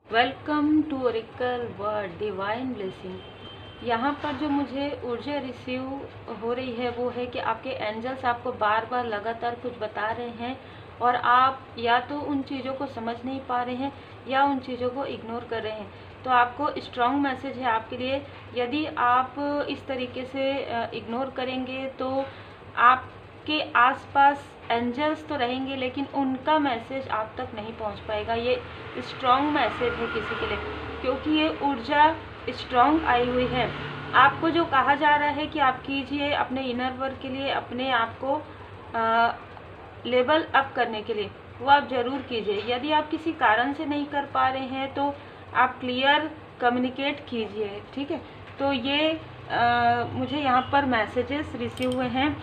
Welcome to Oracle word divine blessing. यहाँ पर जो मुझे ऊर्जा रिसीव हो रही है वो है कि आपके एंजल्स आपको बार बार लगातार कुछ बता रहे हैं और आप या तो उन चीज़ों को समझ नहीं पा रहे हैं या उन चीज़ों को इग्नोर कर रहे हैं। तो आपको स्ट्रॉन्ग मैसेज है आपके लिए। यदि आप इस तरीके से इग्नोर करेंगे तो आपके आसपास एंजल्स तो रहेंगे लेकिन उनका मैसेज आप तक नहीं पहुंच पाएगा। ये स्ट्रॉन्ग मैसेज है किसी के लिए, क्योंकि ये ऊर्जा स्ट्रॉन्ग आई हुई है। आपको जो कहा जा रहा है कि आप कीजिए अपने इनर वर्क के लिए, अपने आप को लेवल अप करने के लिए, वो आप ज़रूर कीजिए। यदि आप किसी कारण से नहीं कर पा रहे हैं तो आप क्लियर कम्युनिकेट कीजिए, ठीक है। तो ये मुझे यहाँ पर मैसेजेस रिसीव हुए हैं।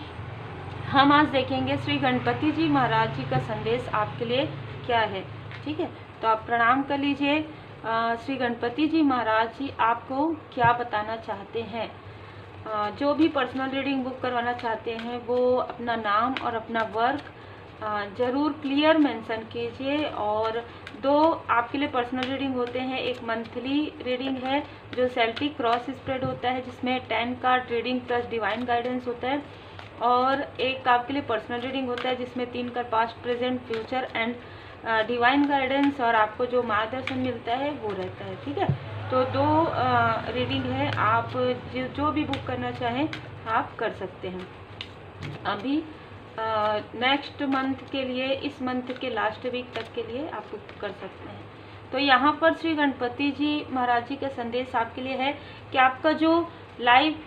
हम आज देखेंगे श्री गणपति जी महाराज जी का संदेश आपके लिए क्या है, ठीक है। तो आप प्रणाम कर लीजिए। श्री गणपति जी महाराज जी आपको क्या बताना चाहते हैं। जो भी पर्सनल रीडिंग बुक करवाना चाहते हैं वो अपना नाम और अपना वर्क ज़रूर क्लियर मेंशन कीजिए। और दो आपके लिए पर्सनल रीडिंग होते हैं। एक मंथली रीडिंग है जो सेल्टिक क्रॉस स्प्रेड होता है जिसमें 10 card reading plus divine guidance होता है, और एक आपके लिए पर्सनल रीडिंग होता है जिसमें 3 card past present future and divine guidance और आपको जो मार्गदर्शन मिलता है वो रहता है, ठीक है। तो दो रीडिंग है, आप जो भी बुक करना चाहें आप कर सकते हैं। अभी नेक्स्ट मंथ के लिए, इस मंथ के लास्ट वीक तक के लिए आप बुक कर सकते हैं। तो यहाँ पर श्री गणपति जी महाराज जी का संदेश आपके लिए है कि आपका जो लाइफ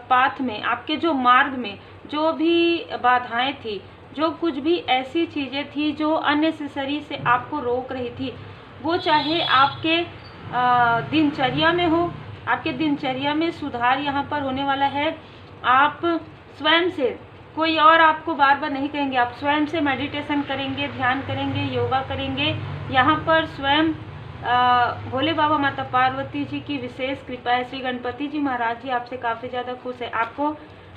पाथ में, आपके जो मार्ग में जो भी बाधाएं थी, जो कुछ भी ऐसी चीज़ें थी जो अननेसेसरी से आपको रोक रही थी, वो चाहे आपके दिनचर्या में हो, आपके दिनचर्या में सुधार यहाँ पर होने वाला है। आप स्वयं से, कोई और आपको बार बार नहीं कहेंगे, आप स्वयं से मेडिटेशन करेंगे, ध्यान करेंगे, योगा करेंगे। यहाँ पर स्वयं भोले बाबा माता पार्वती जी की विशेष कृपा है। श्री गणपति जी महाराज जी आपसे काफ़ी ज़्यादा खुश है। आपको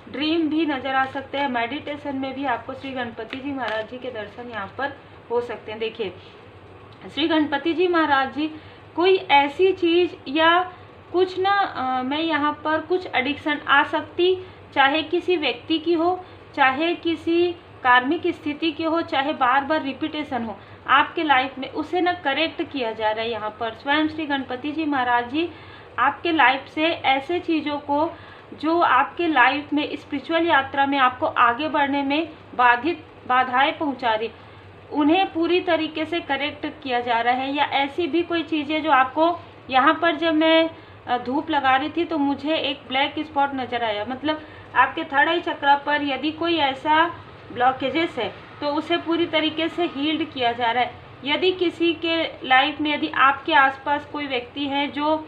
ड्रीम भी नज़र आ सकते हैं, मेडिटेशन में भी आपको श्री गणपति जी महाराज जी के दर्शन यहाँ पर हो सकते हैं। देखिए श्री गणपति जी महाराज जी कोई ऐसी चीज़ या कुछ ना मैं यहाँ पर कुछ एडिक्शन आ सकती, चाहे किसी व्यक्ति की हो, चाहे किसी कार्मिक स्थिति की हो, चाहे बार बार रिपीटेशन हो आपके लाइफ में, उसे ना करेक्ट किया जा रहा है। यहाँ पर स्वयं श्री गणपति जी महाराज जी आपके लाइफ से ऐसे चीज़ों को जो आपके लाइफ में स्पिरिचुअल यात्रा में आपको आगे बढ़ने में बाधाएं पहुँचा रही, उन्हें पूरी तरीके से करेक्ट किया जा रहा है। या ऐसी भी कोई चीज़ें जो आपको, यहाँ पर जब मैं धूप लगा रही थी तो मुझे एक ब्लैक स्पॉट नज़र आया, मतलब आपके थर्ड आई चक्रा पर यदि कोई ऐसा ब्लॉकेजेस है तो उसे पूरी तरीके से हील्ड किया जा रहा है। यदि किसी के लाइफ में, यदि आपके आसपास कोई व्यक्ति है जो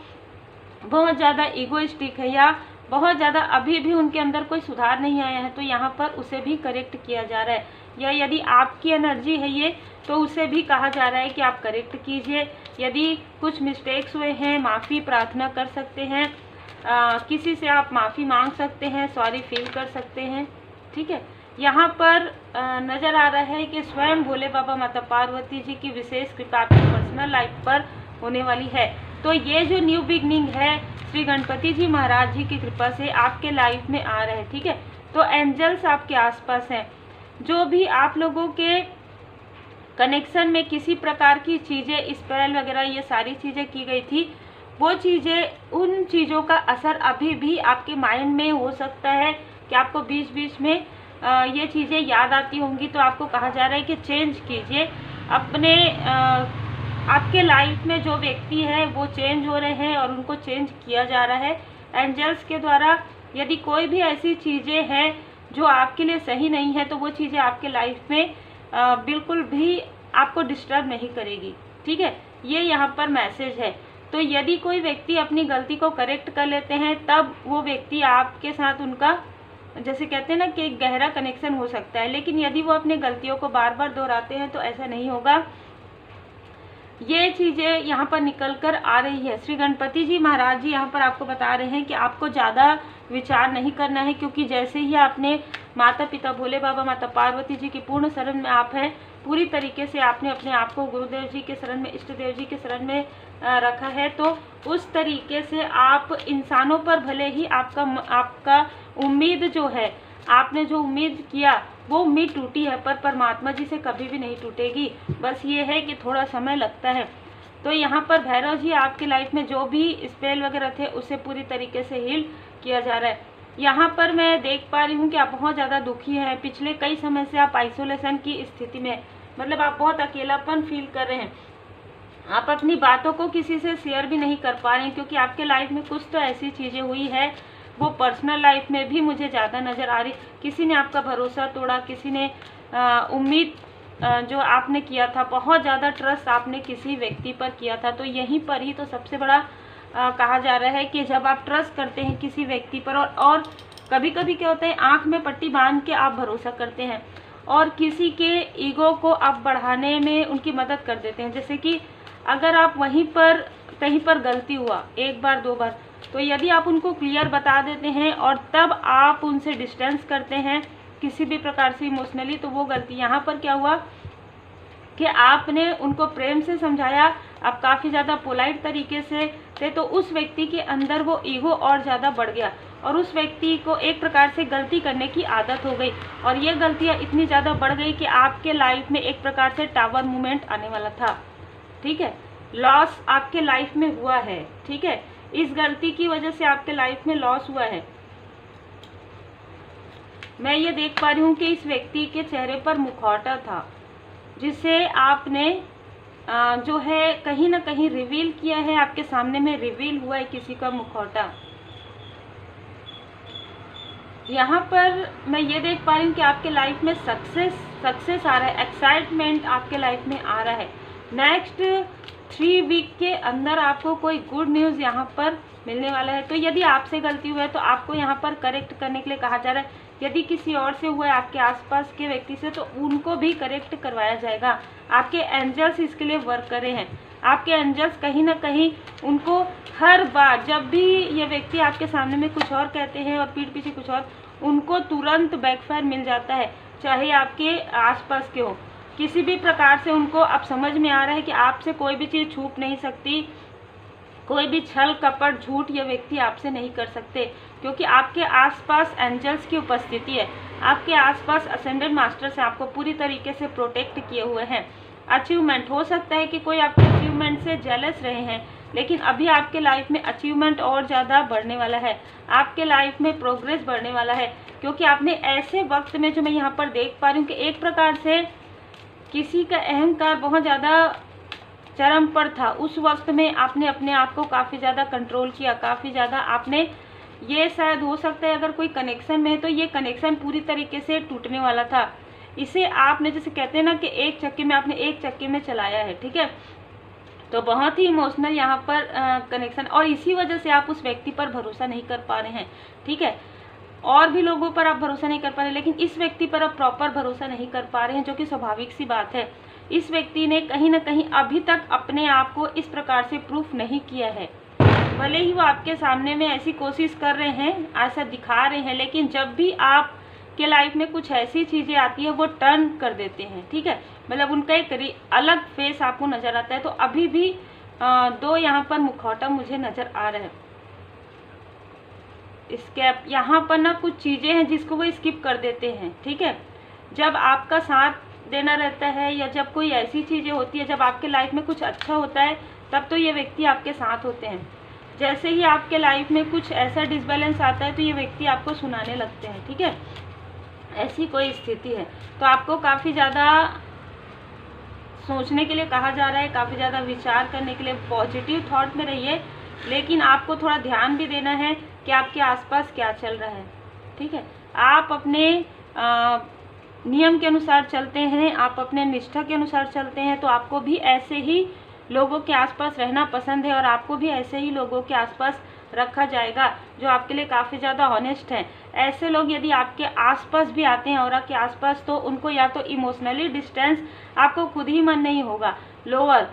बहुत ज़्यादा ईगोइस्टिक है या बहुत ज़्यादा अभी भी उनके अंदर कोई सुधार नहीं आया है, तो यहाँ पर उसे भी करेक्ट किया जा रहा है। या यदि आपकी एनर्जी है ये, तो उसे भी कहा जा रहा है कि आप करेक्ट कीजिए। यदि कुछ मिस्टेक्स हुए हैं, माफ़ी प्रार्थना कर सकते हैं, किसी से आप माफ़ी मांग सकते हैं, सॉरी फील कर सकते हैं, ठीक है। यहाँ पर नज़र आ रहा है कि स्वयं भोले बाबा माता पार्वती जी की विशेष कृपा आपकी पर्सनल लाइफ पर होने वाली है। तो ये जो न्यू बिगनिंग है श्री गणपति जी महाराज जी की कृपा से आपके लाइफ में आ रहे हैं, ठीक है। तो एंजल्स आपके आसपास हैं। जो भी आप लोगों के कनेक्शन में किसी प्रकार की चीज़ें, स्पेल वगैरह ये सारी चीज़ें की गई थी, वो चीज़ें, उन चीज़ों का असर अभी भी आपके माइंड में हो सकता है कि आपको बीच बीच में ये चीज़ें याद आती होंगी। तो आपको कहा जा रहा है कि चेंज कीजिए अपने, आपके लाइफ में जो व्यक्ति है वो चेंज हो रहे हैं और उनको चेंज किया जा रहा है एंजल्स के द्वारा। यदि कोई भी ऐसी चीज़ें हैं जो आपके लिए सही नहीं है तो वो चीज़ें आपके लाइफ में बिल्कुल भी आपको डिस्टर्ब नहीं करेगी, ठीक है। ये यहाँ पर मैसेज है। तो यदि कोई व्यक्ति अपनी गलती को करेक्ट कर लेते हैं तब वो व्यक्ति आपके साथ, उनका जैसे कहते हैं ना कि एक गहरा कनेक्शन हो सकता है। लेकिन यदि वो अपनी गलतियों को बार बार दोहराते हैं तो ऐसा नहीं होगा। ये चीज़ें यहाँ पर निकल कर आ रही है। श्री गणपति जी महाराज जी यहाँ पर आपको बता रहे हैं कि आपको ज़्यादा विचार नहीं करना है, क्योंकि जैसे ही आपने माता पिता भोले बाबा माता पार्वती जी की पूर्ण शरण में आप हैं, पूरी तरीके से आपने अपने आप को गुरुदेव जी के शरण में, इष्ट देव जी के शरण में रखा है, तो उस तरीके से आप इंसानों पर भले ही आपका उम्मीद जो है, आपने जो उम्मीद किया वो उम्मीद टूटी है, पर परमात्मा जी से कभी भी नहीं टूटेगी। बस ये है कि थोड़ा समय लगता है। तो यहाँ पर भैरव जी आपकी लाइफ में जो भी स्पेल वगैरह थे उसे पूरी तरीके से हील किया जा रहा है। यहाँ पर मैं देख पा रही हूँ कि आप बहुत ज़्यादा दुखी हैं। पिछले कई समय से आप आइसोलेशन की स्थिति में, मतलब आप बहुत अकेलापन फील कर रहे हैं। आप अपनी बातों को किसी से शेयर भी नहीं कर पा रहे हैं, क्योंकि आपके लाइफ में कुछ तो ऐसी चीज़ें हुई है, वो पर्सनल लाइफ में भी मुझे ज़्यादा नज़र आ रही। किसी ने आपका भरोसा तोड़ा, किसी ने उम्मीद जो आपने किया था, बहुत ज़्यादा ट्रस्ट आपने किसी व्यक्ति पर किया था। तो यहीं पर ही तो सबसे बड़ा कहा जा रहा है कि जब आप ट्रस्ट करते हैं किसी व्यक्ति पर, और कभी कभी क्या होता है, आँख में पट्टी बांध के आप भरोसा करते हैं और किसी के ईगो को आप बढ़ाने में उनकी मदद कर देते हैं। जैसे कि अगर आप वहीं पर कहीं पर गलती हुआ 1 बार 2 बार, तो यदि आप उनको क्लियर बता देते हैं और तब आप उनसे डिस्टेंस करते हैं किसी भी प्रकार से इमोशनली, तो वो गलती, यहाँ पर क्या हुआ कि आपने उनको प्रेम से समझाया, आप काफ़ी ज़्यादा पोलाइट तरीके से थे, तो उस व्यक्ति के अंदर वो ईगो और ज़्यादा बढ़ गया और उस व्यक्ति को एक प्रकार से गलती करने की आदत हो गई, और ये गलतियाँ इतनी ज़्यादा बढ़ गई कि आपके लाइफ में एक प्रकार से टावर मूवमेंट आने वाला था। ठीक है, लॉस आपके लाइफ में हुआ है। ठीक है, इस गलती की वजह से आपके लाइफ में लॉस हुआ है। मैं ये देख पा रही हूँ कि इस व्यक्ति के चेहरे पर मुखौटा था, जिसे आपने जो है कहीं ना कहीं रिवील किया है, आपके सामने में रिवील हुआ है किसी का मुखौटा। यहाँ पर मैं ये देख पा रही हूँ कि आपके लाइफ में सक्सेस आ रहा है, एक्साइटमेंट आपके लाइफ में आ रहा है। नेक्स्ट 3 वीक के अंदर आपको कोई गुड न्यूज़ यहाँ पर मिलने वाला है। तो यदि आपसे गलती हुई है तो आपको यहाँ पर करेक्ट करने के लिए कहा जा रहा है। यदि किसी और से हुआ है, आपके आसपास के व्यक्ति से, तो उनको भी करेक्ट करवाया जाएगा। आपके एंजल्स इसके लिए वर्क कर रहे हैं। आपके एंजल्स कहीं ना कहीं उनको हर बार जब भी ये व्यक्ति आपके सामने में कुछ और कहते हैं और पीठ पीछे कुछ और, उनको तुरंत बैकफायर मिल जाता है, चाहे आपके आसपास के हो। किसी भी प्रकार से उनको अब समझ में आ रहा है कि आपसे कोई भी चीज़ छुप नहीं सकती, कोई भी छल कपट झूठ ये व्यक्ति आपसे नहीं कर सकते, क्योंकि आपके आसपास एंजल्स की उपस्थिति है। आपके आसपास असेंडेंट मास्टर्स हैं, आपको पूरी तरीके से प्रोटेक्ट किए हुए हैं। अचीवमेंट, हो सकता है कि कोई आपके अचीवमेंट से जेलस रहे हैं, लेकिन अभी आपके लाइफ में अचीवमेंट और ज़्यादा बढ़ने वाला है, आपके लाइफ में प्रोग्रेस बढ़ने वाला है, क्योंकि आपने ऐसे वक्त में, जो मैं यहाँ पर देख पा रही हूँ कि एक प्रकार से किसी का अहंकार बहुत ज़्यादा चरम पर था, उस वक्त में आपने अपने आप को काफ़ी ज़्यादा कंट्रोल किया, काफ़ी ज़्यादा आपने, ये शायद हो सकता है अगर कोई कनेक्शन में है तो ये कनेक्शन पूरी तरीके से टूटने वाला था। इसे आपने, जैसे कहते हैं ना कि एक चक्के में आपने एक चक्के में चलाया है। ठीक है, तो बहुत ही इमोशनल यहाँ पर कनेक्शन, और इसी वजह से आप उस व्यक्ति पर भरोसा नहीं कर पा रहे हैं। ठीक है, और भी लोगों पर आप भरोसा नहीं कर पा रहे, लेकिन इस व्यक्ति पर आप प्रॉपर भरोसा नहीं कर पा रहे हैं, जो कि स्वाभाविक सी बात है। इस व्यक्ति ने कहीं ना कहीं अभी तक अपने आप को इस प्रकार से प्रूफ नहीं किया है, भले ही वो आपके सामने में ऐसी कोशिश कर रहे हैं, ऐसा दिखा रहे हैं, लेकिन जब भी आप के लाइफ में कुछ ऐसी चीज़ें आती है वो टर्न कर देते हैं। ठीक है, मतलब उनका एक अलग फेस आपको नज़र आता है। तो अभी भी 2 यहाँ पर मुखौटा मुझे नज़र आ रहा है। स्केप, यहाँ पर ना कुछ चीज़ें हैं जिसको वो स्किप कर देते हैं। ठीक है, जब आपका साथ देना रहता है या जब कोई ऐसी चीज़ें होती है, जब आपके लाइफ में कुछ अच्छा होता है, तब तो ये व्यक्ति आपके साथ होते हैं। जैसे ही आपके लाइफ में कुछ ऐसा डिसबैलेंस आता है तो ये व्यक्ति आपको सुनाने लगते हैं। ठीक है, ऐसी कोई स्थिति है। तो आपको काफ़ी ज़्यादा सोचने के लिए कहा जा रहा है, काफ़ी ज़्यादा विचार करने के लिए, पॉजिटिव थॉट में रहिए, लेकिन आपको थोड़ा ध्यान भी देना है कि आपके आसपास क्या चल रहा है। ठीक है, आप अपने नियम के अनुसार चलते हैं, आप अपने निष्ठा के अनुसार चलते हैं, तो आपको भी ऐसे ही लोगों के आसपास रहना पसंद है और आपको भी ऐसे ही लोगों के आसपास रखा जाएगा जो आपके लिए काफ़ी ज़्यादा ऑनेस्ट हैं। ऐसे लोग यदि आपके आसपास भी आते हैं और आपके आसपास, तो उनको या तो इमोशनली डिस्टेंस आपको खुद ही मन नहीं होगा, लोअर।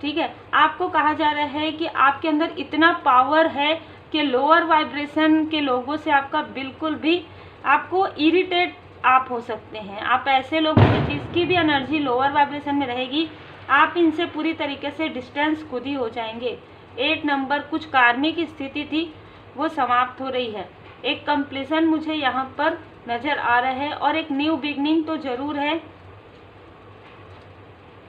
ठीक है, आपको कहा जा रहा है कि आपके अंदर इतना पावर है कि लोअर वाइब्रेशन के लोगों से आपका बिल्कुल भी, आपको इरिटेट आप हो सकते हैं। आप ऐसे लोग जिसकी भी एनर्जी लोअर वाइब्रेशन में रहेगी, आप इनसे पूरी तरीके से डिस्टेंस खुद ही हो जाएंगे। 8 नंबर, कुछ कार्मिक स्थिति थी वो समाप्त हो रही है। एक कंप्लीशन मुझे यहाँ पर नज़र आ रहा है और एक न्यू बिगनिंग तो ज़रूर है।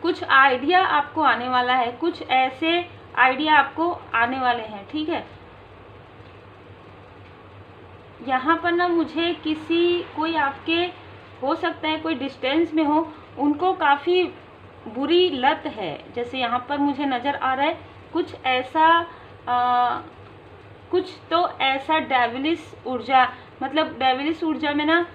कुछ आइडिया आपको आने वाला है, कुछ ऐसे आइडिया आपको आने वाले हैं, ठीक है। यहाँ पर ना मुझे कोई आपके हो सकता है कोई डिस्टेंस में हो, उनको काफ़ी बुरी लत है, जैसे यहाँ पर मुझे नज़र आ रहा है। कुछ ऐसा डेविलिश ऊर्जा, मतलब डेविलिश ऊर्जा में ना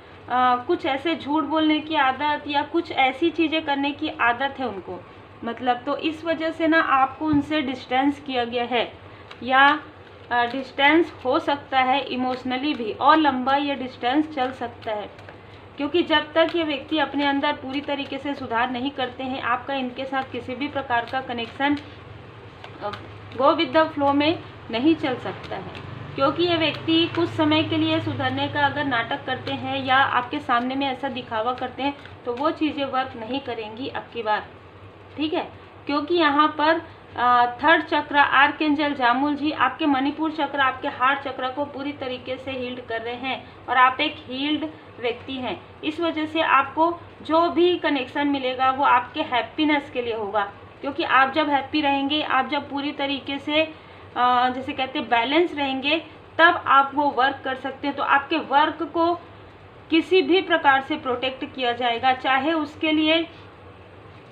कुछ ऐसे झूठ बोलने की आदत या कुछ ऐसी चीज़ें करने की आदत है उनको, मतलब तो इस वजह से ना आपको उनसे डिस्टेंस किया गया है, या डिस्टेंस हो सकता है इमोशनली भी, और लंबा ये डिस्टेंस चल सकता है, क्योंकि जब तक ये व्यक्ति अपने अंदर पूरी तरीके से सुधार नहीं करते हैं, आपका इनके साथ किसी भी प्रकार का connection go with the flow में नहीं चल सकता है। क्योंकि ये व्यक्ति कुछ समय के लिए सुधरने का अगर नाटक करते हैं या आपके सामने में ऐसा दिखावा करते हैं, तो वो चीज़ें वर्क नहीं करेंगी अब की बार, ठीक है। क्योंकि यहाँ पर थर्ड चक्र आर्कएंजल जामुल जी आपके मणिपुर चक्र, आपके हार्ट चक्र को पूरी तरीके से हील्ड कर रहे हैं, और आप एक हील्ड व्यक्ति हैं। इस वजह से आपको जो भी कनेक्शन मिलेगा वो आपके हैप्पीनेस के लिए होगा, क्योंकि आप जब हैप्पी रहेंगे, आप जब पूरी तरीके से जैसे कहते हैं बैलेंस रहेंगे, तब आप वो वर्क कर सकते हैं। तो आपके वर्क को किसी भी प्रकार से प्रोटेक्ट किया जाएगा, चाहे उसके लिए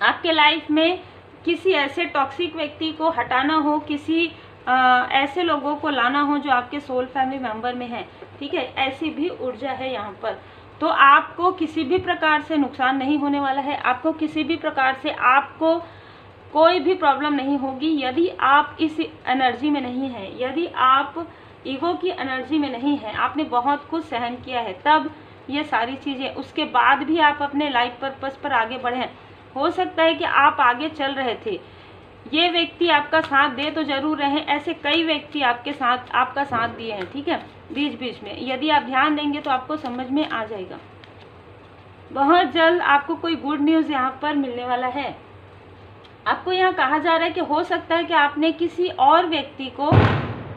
आपके लाइफ में किसी ऐसे टॉक्सिक व्यक्ति को हटाना हो, किसी ऐसे लोगों को लाना हो जो आपके सोल फैमिली मेंबर में हैं, ठीक है। ऐसी भी ऊर्जा है यहाँ पर। तो आपको किसी भी प्रकार से नुकसान नहीं होने वाला है, आपको किसी भी प्रकार से आपको कोई भी प्रॉब्लम नहीं होगी यदि आप इस एनर्जी में नहीं हैं, यदि आप ईगो की एनर्जी में नहीं हैं। आपने बहुत कुछ सहन किया है, तब ये सारी चीज़ें, उसके बाद भी आप अपने लाइफ पर्पस पर आगे बढ़े। हो सकता है कि आप आगे चल रहे थे, ये व्यक्ति आपका साथ दे तो जरूर रहे, ऐसे कई व्यक्ति आपका साथ दिए हैं, ठीक है, बीच बीच में। यदि आप ध्यान देंगे तो आपको समझ में आ जाएगा। बहुत जल्द आपको कोई गुड न्यूज़ यहाँ पर मिलने वाला है। आपको यहाँ कहा जा रहा है कि हो सकता है कि आपने किसी और व्यक्ति को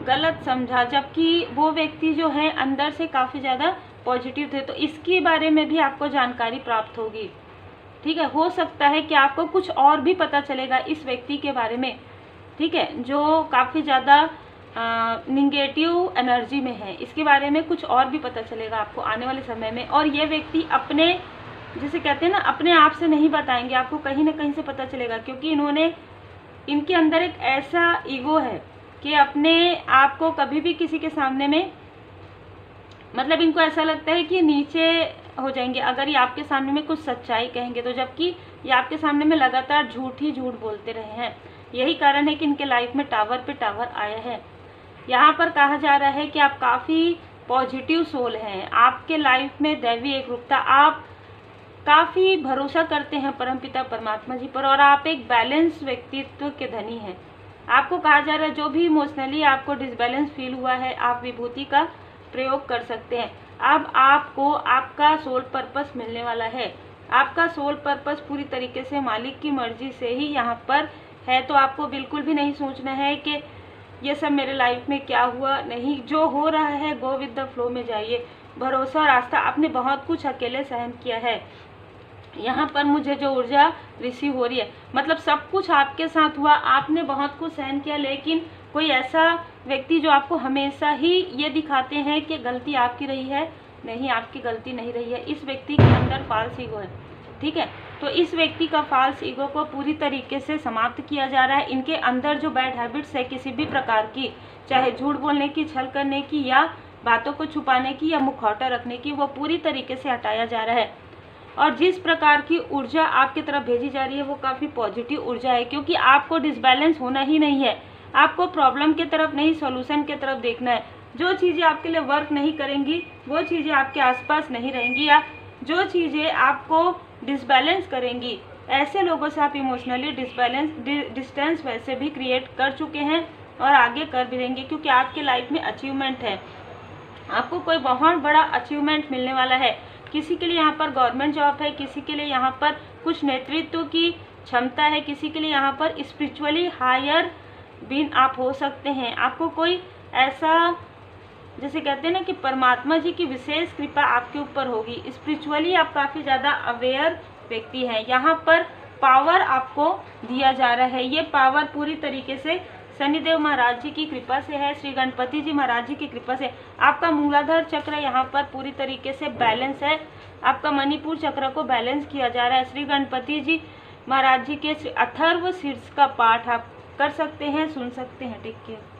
गलत समझा, जबकि वो व्यक्ति जो है अंदर से काफ़ी ज़्यादा पॉजिटिव थे। तो इसके बारे में भी आपको जानकारी प्राप्त होगी, ठीक है। हो सकता है कि आपको कुछ और भी पता चलेगा इस व्यक्ति के बारे में, ठीक है, जो काफ़ी ज़्यादा निगेटिव एनर्जी में है। इसके बारे में कुछ और भी पता चलेगा आपको आने वाले समय में। और ये व्यक्ति अपने, जिसे कहते हैं ना, अपने आप से नहीं बताएंगे, आपको कहीं ना कहीं से पता चलेगा, क्योंकि इनके अंदर एक ऐसा ईगो है कि अपने आप को कभी भी किसी के सामने में, मतलब इनको ऐसा लगता है कि नीचे हो जाएंगे अगर ये आपके सामने में कुछ सच्चाई कहेंगे, तो जबकि ये आपके सामने में लगातार झूठ बोलते रहे हैं। यही कारण है कि इनके लाइफ में टावर पे टावर आया है। यहाँ पर कहा जा रहा है कि आप काफ़ी पॉजिटिव सोल हैं, आपके लाइफ में दैवी एकरूपता, आप काफ़ी भरोसा करते हैं परमपिता परमात्मा जी पर, और आप एक बैलेंस व्यक्तित्व के धनी हैं। आपको कहा जा रहा है जो भी इमोशनली आपको डिसबैलेंस फील हुआ है, आप विभूति का प्रयोग कर सकते हैं। अब आपको आपका सोल पर्पस मिलने वाला है। आपका सोल पर्पस पूरी तरीके से मालिक की मर्जी से ही यहाँ पर है। तो आपको बिल्कुल भी नहीं सोचना है कि ये सब मेरे लाइफ में क्या हुआ, नहीं, जो हो रहा है गो विद द फ्लो में जाइए। भरोसा और आस्था, आपने बहुत कुछ अकेले सहन किया है। यहाँ पर मुझे जो ऊर्जा रिसीव हो रही है, मतलब सब कुछ आपके साथ हुआ, आपने बहुत कुछ सहन किया, लेकिन कोई ऐसा व्यक्ति जो आपको हमेशा ही ये दिखाते हैं कि गलती आपकी रही है, नहीं, आपकी गलती नहीं रही है। इस व्यक्ति के अंदर फॉल्स ईगो है, ठीक है। तो इस व्यक्ति का फॉल्स ईगो को पूरी तरीके से समाप्त किया जा रहा है। इनके अंदर जो बैड हैबिट्स है किसी भी प्रकार की, चाहे झूठ बोलने की, छल करने की, या बातों को छुपाने की, या मुखौटा रखने की, वो पूरी तरीके से हटाया जा रहा है। और जिस प्रकार की ऊर्जा आपकी तरफ भेजी जा रही है वो काफ़ी पॉजिटिव ऊर्जा है, क्योंकि आपको डिसबैलेंस होना ही नहीं है। आपको प्रॉब्लम की तरफ नहीं, सॉल्यूशन की तरफ देखना है। जो चीज़ें आपके लिए वर्क नहीं करेंगी वो चीज़ें आपके आसपास नहीं रहेंगी, या जो चीज़ें आपको डिसबैलेंस करेंगी, ऐसे लोगों से आप इमोशनली डिस्टेंस वैसे भी क्रिएट कर चुके हैं और आगे कर भी रहेंगे, क्योंकि आपके लाइफ में अचीवमेंट है। आपको कोई बहुत बड़ा अचीवमेंट मिलने वाला है। किसी के लिए यहाँ पर गवर्नमेंट जॉब है, किसी के लिए यहाँ पर कुछ नेतृत्व की क्षमता है, किसी के लिए यहाँ पर स्पिरिचुअली हायर बीइंग आप हो सकते हैं। आपको कोई ऐसा, जैसे कहते हैं ना कि परमात्मा जी की विशेष कृपा आपके ऊपर होगी। स्पिरिचुअली आप काफ़ी ज़्यादा अवेयर व्यक्ति हैं। यहाँ पर पावर आपको दिया जा रहा है। ये पावर पूरी तरीके से शनिदेव महाराज जी की कृपा से है, श्री गणपति जी महाराज जी की कृपा से। आपका मूलाधार चक्र यहाँ पर पूरी तरीके से बैलेंस है। आपका मणिपुर चक्र को बैलेंस किया जा रहा है। श्री गणपति जी महाराज जी के अथर्व शीर्ष का पाठ आप कर सकते हैं, सुन सकते हैं। Take care.